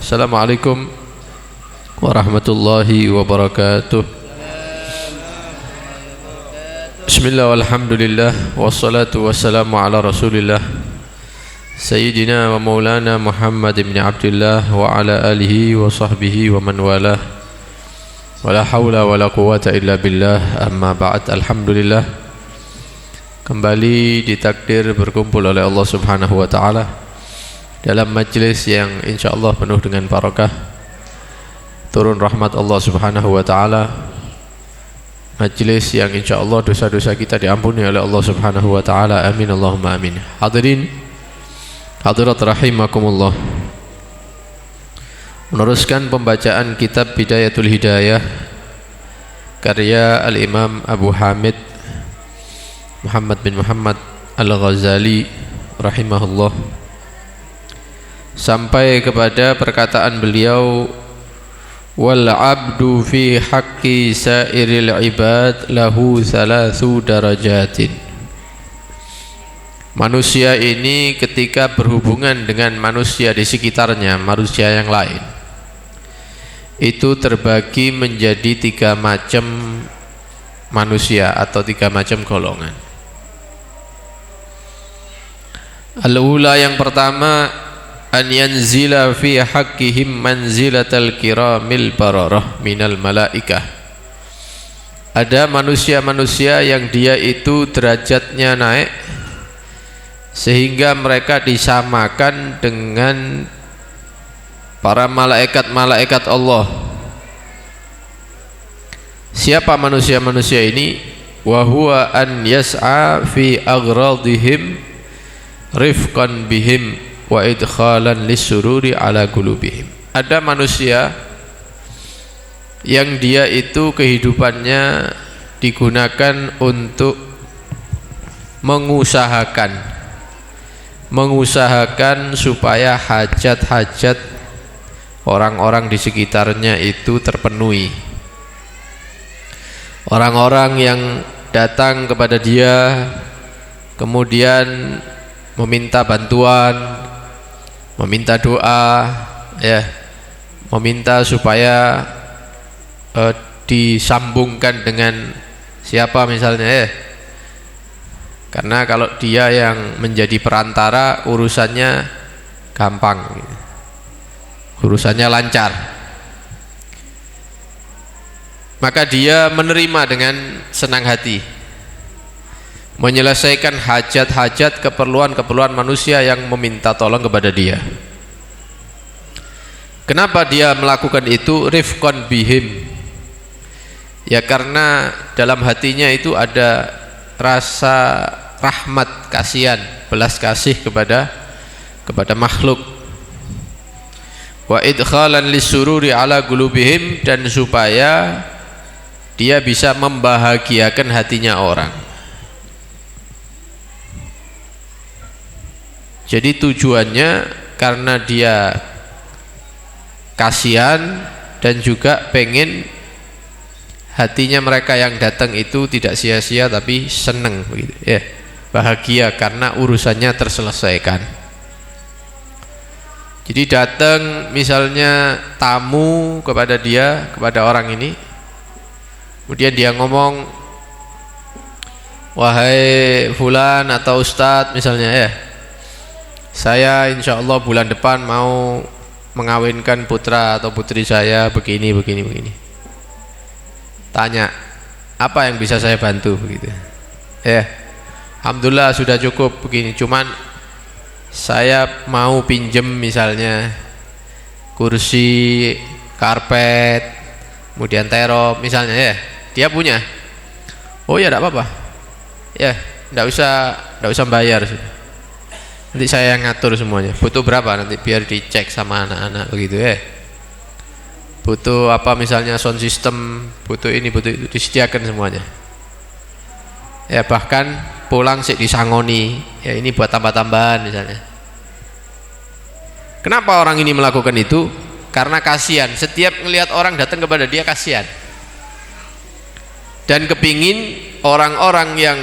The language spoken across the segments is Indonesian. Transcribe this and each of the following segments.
Assalamualaikum warahmatullahi wabarakatuh. Bismillah walhamdulillah wassalatu wassalamu ala rasulillah Sayyidina wa maulana Muhammad ibn Abdullah wa ala alihi wa sahbihi wa man walah. Wala hawla wala quwata illa billah, amma ba'd. Alhamdulillah, kembali ditakdir berkumpul oleh Allah subhanahu wa ta'ala dalam majlis yang insyaallah penuh dengan barakah, turun rahmat Allah subhanahu wa ta'ala, majlis yang insyaallah dosa-dosa kita diampuni oleh Allah subhanahu wa ta'ala. Amin Allahumma amin. Hadirin hadirat rahimakumullah, meneruskan pembacaan kitab Bidayatul Hidayah karya Al-Imam Abu Hamid Muhammad bin Muhammad Al-Ghazali rahimahullah, sampai kepada perkataan beliau, wal abdu fi haqqi sairil ibad lahu thalathu darajatin. Manusia ini ketika berhubungan dengan manusia di sekitarnya, manusia yang lain, itu terbagi menjadi 3 macam manusia atau 3 macam golongan. Al-ula, yang pertama, an yanzila fi haqqihim manzilatal kiramil bararah minal malaikah. Ada manusia-manusia yang dia itu derajatnya naik sehingga mereka disamakan dengan para malaikat-malaikat Allah. Siapa manusia-manusia ini? Wa huwa an yas'a fi aghradihim rifqan bihim wa idkhalan lisururi ala qulubihim. Ada manusia yang dia itu kehidupannya digunakan untuk mengusahakan supaya hajat-hajat orang-orang di sekitarnya itu terpenuhi. Orang-orang yang datang kepada dia kemudian meminta bantuan, meminta doa, ya, meminta supaya disambungkan dengan siapa misalnya, ya. Karena kalau dia yang menjadi perantara, urusannya gampang, urusannya lancar, maka dia menerima dengan senang hati, menyelesaikan hajat-hajat, keperluan-keperluan manusia yang meminta tolong kepada dia. Kenapa dia melakukan itu? Rifqan bihim, ya karena dalam hatinya itu ada rasa rahmat, kasihan, belas kasih kepada makhluk. Wa idkhalan lisururi ala qulubihim, dan supaya dia bisa membahagiakan hatinya orang. Jadi tujuannya karena dia kasihan dan juga pengen hatinya mereka yang datang itu tidak sia-sia tapi senang begitu, ya, bahagia karena urusannya terselesaikan. Jadi datang misalnya tamu kepada dia, kepada orang ini, kemudian dia ngomong, wahai fulan atau ustadz misalnya, ya, saya insya Allah bulan depan mau mengawinkan putra atau putri saya begini. Tanya, apa yang bisa saya bantu begitu? Ya, alhamdulillah sudah cukup begini. Cuman saya mau pinjem misalnya kursi, karpet, kemudian terop misalnya, ya. Dia punya. Oh ya, tidak apa-apa. Ya, tidak usah bayar. Nanti saya yang ngatur semuanya. Butuh berapa nanti biar dicek sama anak-anak begitu, ya. Butuh apa misalnya sound system, butuh ini, butuh itu, disediakan semuanya. Ya, bahkan pulang sih disangoni, ya ini buat tambah-tambahan misalnya. Kenapa orang ini melakukan itu? Karena kasihan. Setiap melihat orang datang kepada dia kasihan, dan kepingin orang-orang yang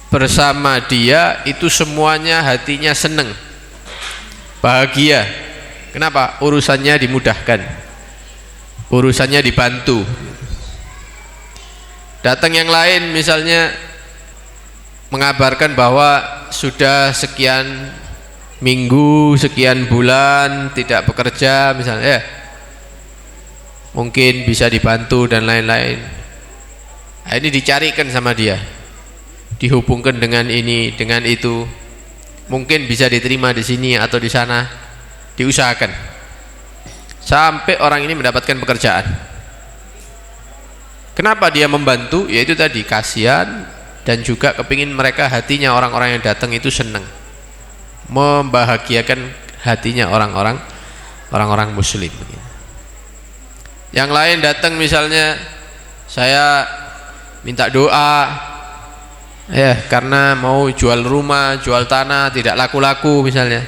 bersama dia itu semuanya hatinya seneng, bahagia, Kenapa? Urusannya dimudahkan, urusannya dibantu. Datang yang lain misalnya mengabarkan bahwa sudah sekian minggu, sekian bulan tidak bekerja misalnya, mungkin bisa dibantu dan lain-lain. Nah, ini dicarikan sama dia, dihubungkan dengan ini, dengan itu, mungkin bisa diterima di sini atau di sana, diusahakan sampai orang ini mendapatkan pekerjaan. Kenapa dia membantu? Yaitu tadi kasihan dan juga kepingin mereka hatinya orang-orang yang datang itu senang, membahagiakan hatinya orang-orang muslim. Yang lain datang misalnya, saya minta doa ya karena mau jual rumah, jual tanah, tidak laku-laku misalnya,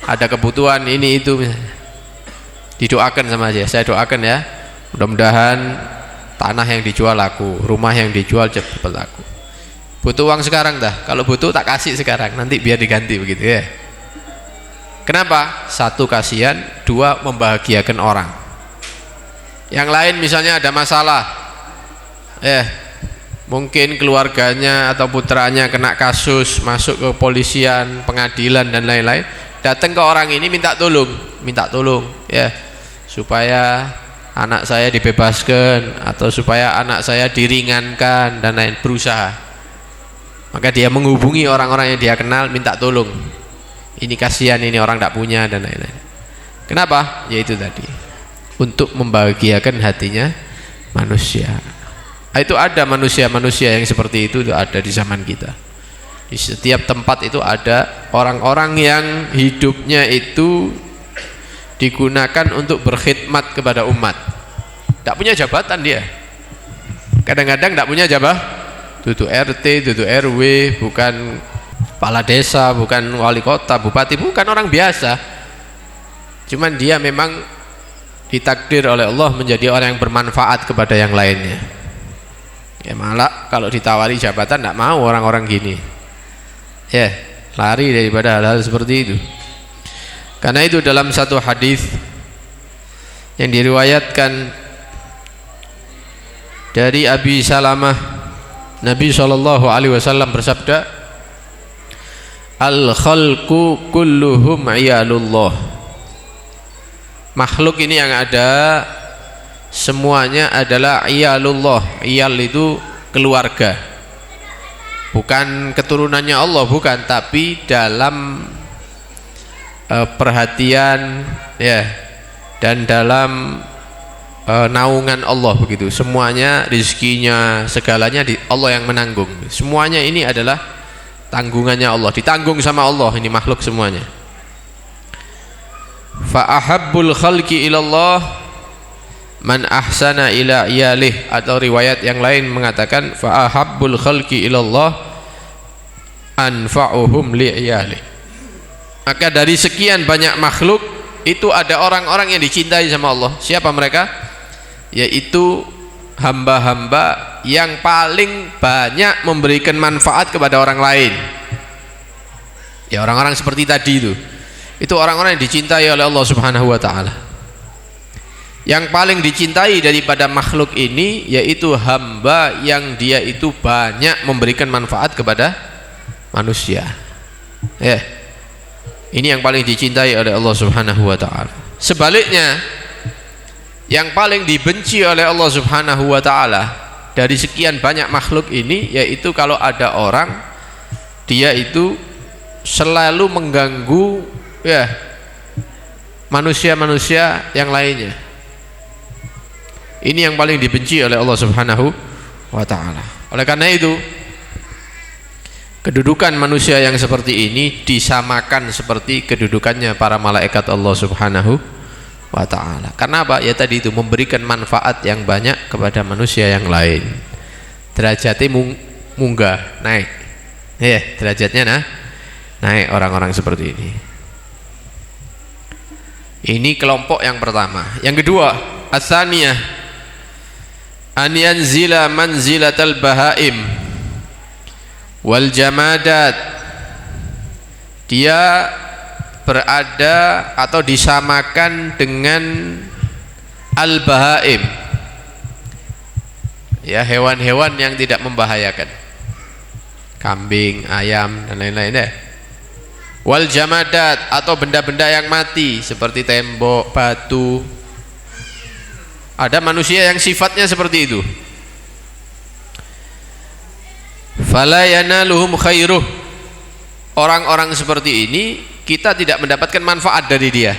ada kebutuhan ini itu misalnya. Didoakan sama dia, saya doakan ya, mudah-mudahan tanah yang dijual laku, rumah yang dijual cepat laku. Butuh uang sekarang dah, kalau butuh tak kasih sekarang, nanti biar diganti begitu ya. Kenapa? Satu, kasihan, dua, membahagiakan orang. Yang lain misalnya ada masalah, mungkin keluarganya atau putranya kena kasus, masuk ke polisian, pengadilan dan lain-lain, datang ke orang ini minta tolong ya, supaya anak saya dibebaskan atau supaya anak saya diringankan dan lain, berusaha. Maka dia menghubungi orang-orang yang dia kenal, minta tolong, ini kasihan, ini orang tidak punya dan lain-lain. Kenapa? Yaitu tadi, untuk membahagiakan hatinya manusia. Itu ada manusia-manusia yang seperti itu ada di zaman kita. Di setiap tempat itu ada orang-orang yang hidupnya itu digunakan untuk berkhidmat kepada umat. Tidak punya jabatan dia, kadang-kadang tidak punya jabatan, duduk RT, duduk RW, bukan kepala desa, bukan wali kota, bupati, bukan orang biasa. Cuman dia memang ditakdir oleh Allah menjadi orang yang bermanfaat kepada yang lainnya. Ya malah kalau ditawari jabatan tidak mau orang-orang gini, ya lari daripada hal-hal seperti itu. Karena itu dalam satu hadis yang diriwayatkan dari Abi Salamah, Nabi SAW bersabda, al-khalqu kulluhum iyalullah. Makhluk ini yang ada semuanya adalah iyalullah. Iyal itu keluarga, bukan keturunannya Allah, bukan, tapi dalam perhatian ya dan dalam naungan Allah begitu. Semuanya, rezekinya, segalanya Allah yang menanggung. Semuanya ini adalah tanggungannya Allah, ditanggung sama Allah ini makhluk semuanya. Fa ahabbul khalqi ilallah man ahsana ila iyalih, atau riwayat yang lain mengatakan fa ahabbul khalqi ilallah anfa'uhum li iyalih. Maka dari sekian banyak makhluk itu ada orang-orang yang dicintai sama Allah. Siapa mereka? Yaitu hamba-hamba yang paling banyak memberikan manfaat kepada orang lain. Ya orang-orang seperti tadi itu orang-orang yang dicintai oleh Allah Subhanahu wa taala. Yang paling dicintai daripada makhluk ini yaitu hamba yang dia itu banyak memberikan manfaat kepada manusia. Ini yang paling dicintai oleh Allah Subhanahu wa taala. Sebaliknya, yang paling dibenci oleh Allah Subhanahu wa taala dari sekian banyak makhluk ini yaitu kalau ada orang dia itu selalu mengganggu ya manusia-manusia yang lainnya. Ini yang paling dibenci oleh Allah Subhanahu wa taala. Oleh karena itu, kedudukan manusia yang seperti ini disamakan seperti kedudukannya para malaikat Allah Subhanahu wa ta'ala. Karena apa? Ya tadi itu, memberikan manfaat yang banyak kepada manusia yang lain. Derajatnya munggah, naik. Derajatnya naik orang-orang seperti ini. Ini kelompok yang pertama. Yang kedua, as-saniyah an yanzila manzilatal bahaim wal jamadat. Dia berada atau disamakan dengan al-bahaim, ya, hewan-hewan yang tidak membahayakan, kambing, ayam dan lain-lain ya. Wal jamadat, atau benda-benda yang mati seperti tembok, batu. Ada manusia yang sifatnya seperti itu. Fala yanaluhum khairuh, orang-orang seperti ini kita tidak mendapatkan manfaat dari dia.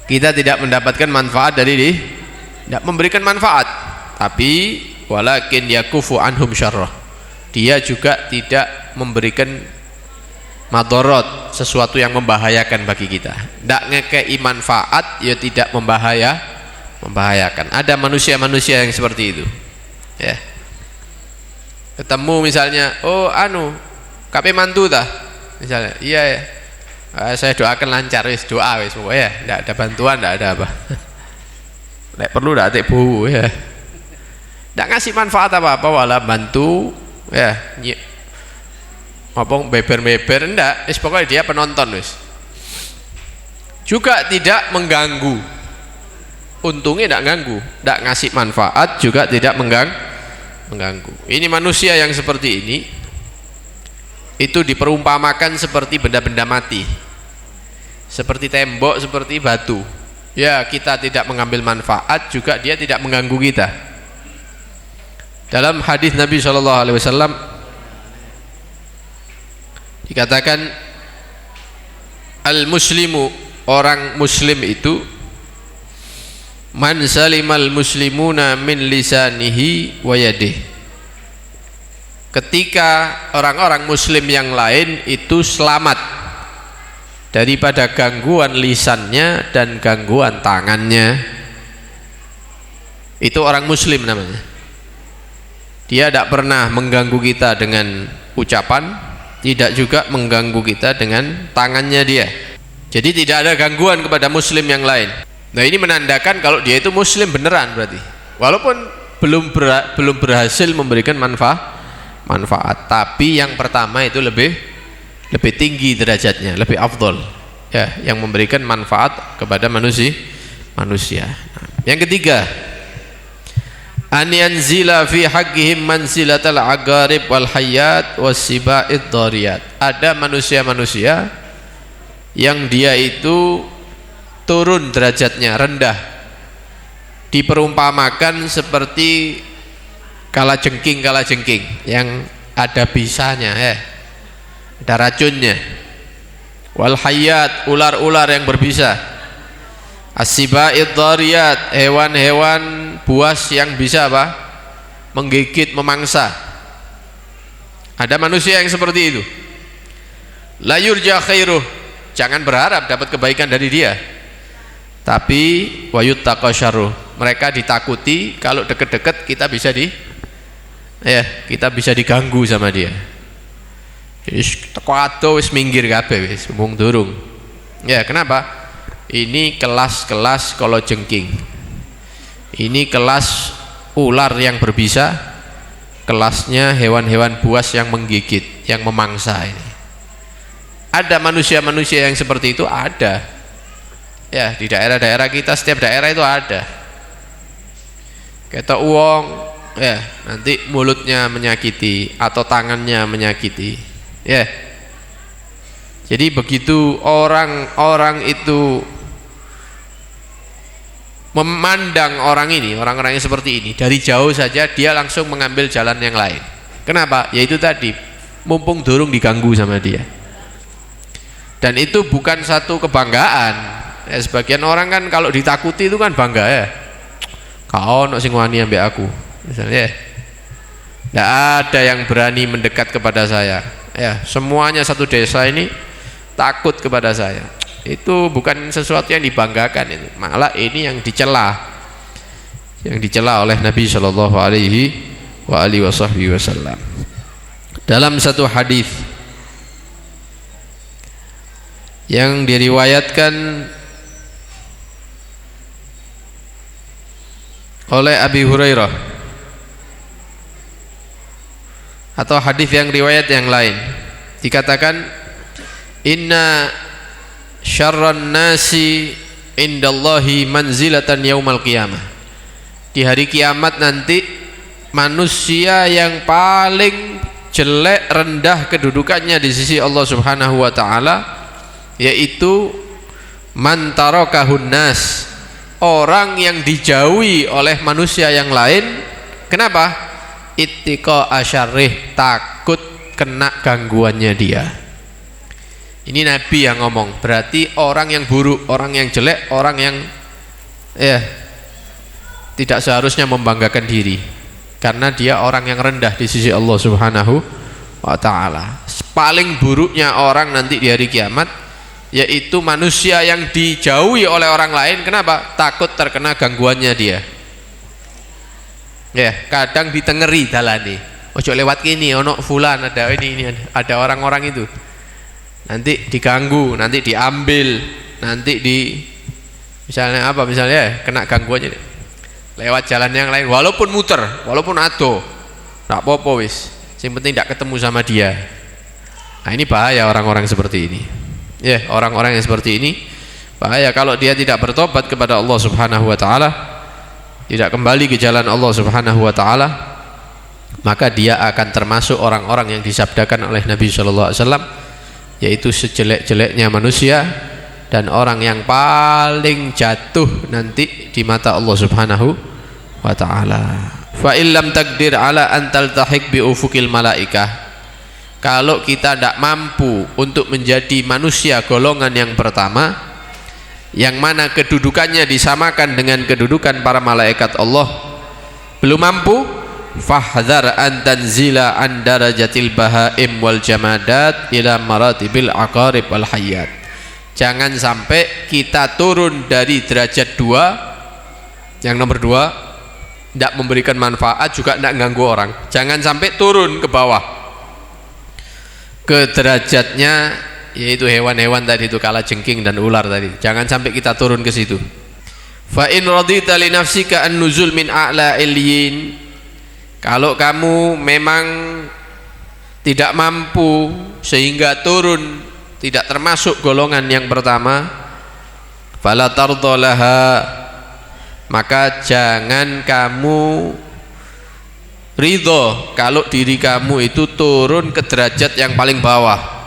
Kita tidak mendapatkan manfaat dari dia, tidak memberikan manfaat, tapi walakin yakufu anhum syarrah, dia juga tidak memberikan madarat, sesuatu yang membahayakan bagi kita. Tidak ngekei manfaat, ya tidak membahayakan. Ada manusia-manusia yang seperti itu, ya. Ketemu misalnya, oh KP mantu tah, misalnya, iya ya, saya doakan lancar, wis doa wis pokoknya, tidak ada bantuan, tidak ada apa. Nek perlu tidak ada bu, ya. Tidak ngasih manfaat apa-apa, wala bantu, ya. Ngomong beber-beber, enggak, wis pokoknya dia penonton wis. Juga tidak mengganggu, untungnya tidak ganggu, tidak ngasih manfaat, juga tidak mengganggu. Ini manusia yang seperti ini itu diperumpamakan seperti benda-benda mati, seperti tembok, seperti batu. Ya, kita tidak mengambil manfaat, juga dia tidak mengganggu kita. Dalam hadis Nabi SAW dikatakan, al-muslimu, orang muslim itu, man salimal muslimuna min lisanihi wa yadihi, ketika orang-orang muslim yang lain itu selamat daripada gangguan lisannya dan gangguan tangannya, itu orang muslim namanya. Dia tidak pernah mengganggu kita dengan ucapan, tidak juga mengganggu kita dengan tangannya dia. Jadi tidak ada gangguan kepada muslim yang lain. Nah, ini menandakan kalau dia itu muslim beneran berarti, walaupun belum berhasil memberikan manfaat, tapi yang pertama itu lebih tinggi derajatnya, lebih afdol, ya, yang memberikan manfaat kepada manusia. Nah, yang ketiga, an yanzila fi haqqihim manzilatal agarib wal hayat wasiba'id dhariyat. Ada manusia-manusia yang dia itu turun derajatnya, rendah, diperumpamakan seperti kalajengking yang ada bisanya, ada racunnya. Wal hayat, ular-ular yang berbisa. As-siba'id dhariyat, hewan-hewan buas yang bisa apa? Menggigit, memangsa. Ada manusia yang seperti itu. La yurja khairuh, jangan berharap dapat kebaikan dari dia, tapi wayuttaqa syarruh, mereka ditakuti kalau deket-deket kita bisa diganggu sama dia. Jadi teko ado wis minggir kabeh wis mung durung. Ya, kenapa? Ini kelas-kelas kalajengking. Ini kelas ular yang berbisa, kelasnya hewan-hewan buas yang menggigit, yang memangsa ini. Ada manusia-manusia yang seperti itu, ada. Ya, di daerah-daerah kita, setiap daerah itu ada. Kata uang, ya, nanti mulutnya menyakiti atau tangannya menyakiti, ya. Jadi begitu orang-orang itu memandang orang-orang yang seperti ini dari jauh saja, dia langsung mengambil jalan yang lain. Kenapa? Yaitu tadi, mumpung durung diganggu sama dia. Dan itu bukan satu kebanggaan. Ya, sebagian orang kan kalau ditakuti itu kan bangga, ya. Kau nak sing wani ambek aku, misalnya. Tidak ada yang berani mendekat kepada saya. Ya, semuanya satu desa ini takut kepada saya. Itu bukan sesuatu yang dibanggakan, itu malah ini yang dicela, oleh Nabi Shallallahu Alaihi Wasallam. Dalam satu hadis yang diriwayatkan oleh Abi Hurairah atau hadis yang riwayat yang lain, dikatakan inna syarran nasi indallahi manzilatan yaumal qiyamah. Di hari kiamat nanti manusia yang paling jelek, rendah kedudukannya di sisi Allah Subhanahu wa taala yaitu man tarakahun nas, orang yang dijauhi oleh manusia yang lain. Kenapa? Ittiqa asyarrih, takut kena gangguannya dia. Ini Nabi yang ngomong, berarti orang yang buruk, orang yang jelek, orang yang tidak seharusnya membanggakan diri karena dia orang yang rendah di sisi Allah Subhanahu wa taala. Paling buruknya orang nanti di hari kiamat yaitu manusia yang dijauhi oleh orang lain. Kenapa? Takut terkena gangguannya dia. Ya, kadang ditengeri dalane. Ojo lewat kini, ono fulan ada ini ada orang-orang itu. Nanti diganggu, nanti diambil, nanti misalnya kena gangguannya lewat jalan yang lain, walaupun muter, walaupun ado, tak apa-apa wis, yang penting tidak ketemu sama dia. Nah ini bahaya orang-orang seperti ini. Ya, orang-orang yang seperti ini bahaya kalau dia tidak bertobat kepada Allah Subhanahu wa taala, tidak kembali ke jalan Allah Subhanahu wa taala, maka dia akan termasuk orang-orang yang disabdakan oleh Nabi sallallahu alaihi wasallam, yaitu sejelek-jeleknya manusia dan orang yang paling jatuh nanti di mata Allah Subhanahu wa taala. Fa illam takdir ala an taltahiq bi ufukil malaikah, kalau kita tidak mampu untuk menjadi manusia golongan yang pertama yang mana kedudukannya disamakan dengan kedudukan para malaikat Allah, belum mampu, fahdhar an tanzila an darajatil bahaim wal jamadat ila maratibil aqarib wal hayat. Jangan sampai kita turun dari derajat 2, yang nomor 2, tidak memberikan manfaat juga tidak ganggu orang. Jangan sampai turun ke bawah ke derajatnya yaitu hewan-hewan tadi itu, kalajengking dan ular tadi. Jangan sampai kita turun ke situ. Fa in radita li nafsika an nuzul min a'la ilyin, kalau kamu memang tidak mampu sehingga turun tidak termasuk golongan yang pertama, fala tardalaha, maka jangan kamu ridho kalau diri kamu itu turun ke derajat yang paling bawah.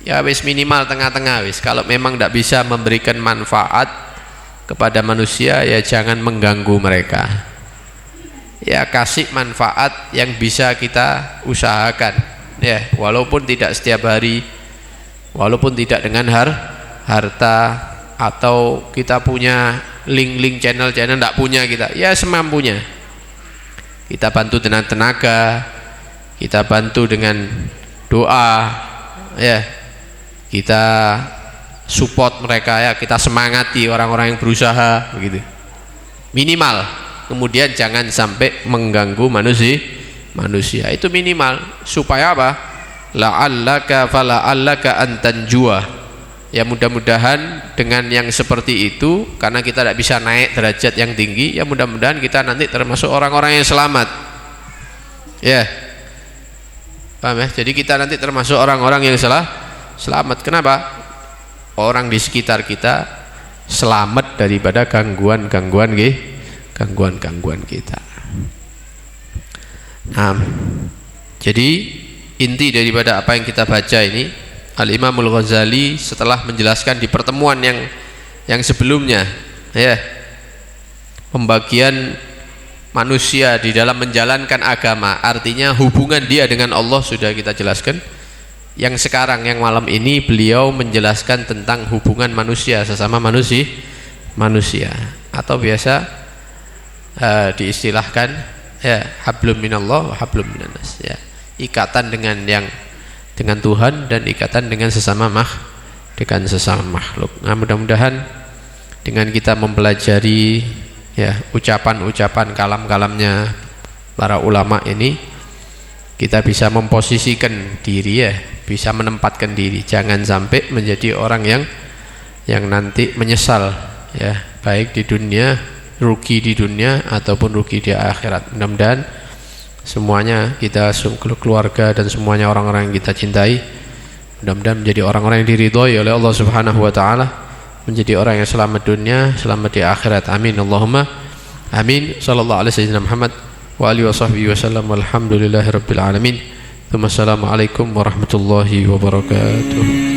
Ya wis minimal tengah-tengah wis. Kalau memang tidak bisa memberikan manfaat kepada manusia, ya jangan mengganggu mereka. Ya kasih manfaat yang bisa kita usahakan, ya walaupun tidak setiap hari, walaupun tidak dengan harta, atau kita punya link channel tidak punya kita, ya semampunya kita bantu dengan tenaga, kita bantu dengan doa, ya kita support mereka, ya kita semangati orang-orang yang berusaha begitu minimal. Kemudian jangan sampai mengganggu manusia, itu minimal. Supaya apa? La'allaka fala'allaka antanjua, ya mudah-mudahan dengan yang seperti itu, karena kita tidak bisa naik derajat yang tinggi, ya mudah-mudahan kita nanti termasuk orang-orang yang selamat, ya paham ya? Jadi kita nanti termasuk orang-orang yang selamat. Kenapa? Orang di sekitar kita selamat daripada gangguan-gangguan kita. Nah, jadi inti daripada apa yang kita baca ini, Al-Imam Al-Ghazali setelah menjelaskan di pertemuan yang sebelumnya, ya, pembagian manusia di dalam menjalankan agama, artinya hubungan dia dengan Allah sudah kita jelaskan. Yang sekarang, yang malam ini, beliau menjelaskan tentang hubungan manusia sesama manusia, atau biasa diistilahkan, ya, hablum minallah wa hablum minannas, ya, ikatan dengan Tuhan dan ikatan dengan sesama makhluk. Nah, mudah-mudahan dengan kita mempelajari, ya, ucapan-ucapan kalam-kalamnya para ulama ini, kita bisa memposisikan diri, ya, bisa menempatkan diri, jangan sampai menjadi orang yang nanti menyesal, ya, baik di dunia, rugi di dunia ataupun rugi di akhirat. Mudah-mudahan semuanya kita, keluarga dan semuanya orang-orang yang kita cintai, Mudah-mudahan menjadi orang-orang yang diridhoi oleh Allah Subhanahu wa taala, menjadi orang yang selamat dunia, selamat di akhirat. Amin Allahumma amin. Sallallahu alaihi wasallam Muhammad wa alihi washabbihi wasallam. Walhamdulillahirabbil alamin. Wassalamualaikum warahmatullahi wabarakatuh.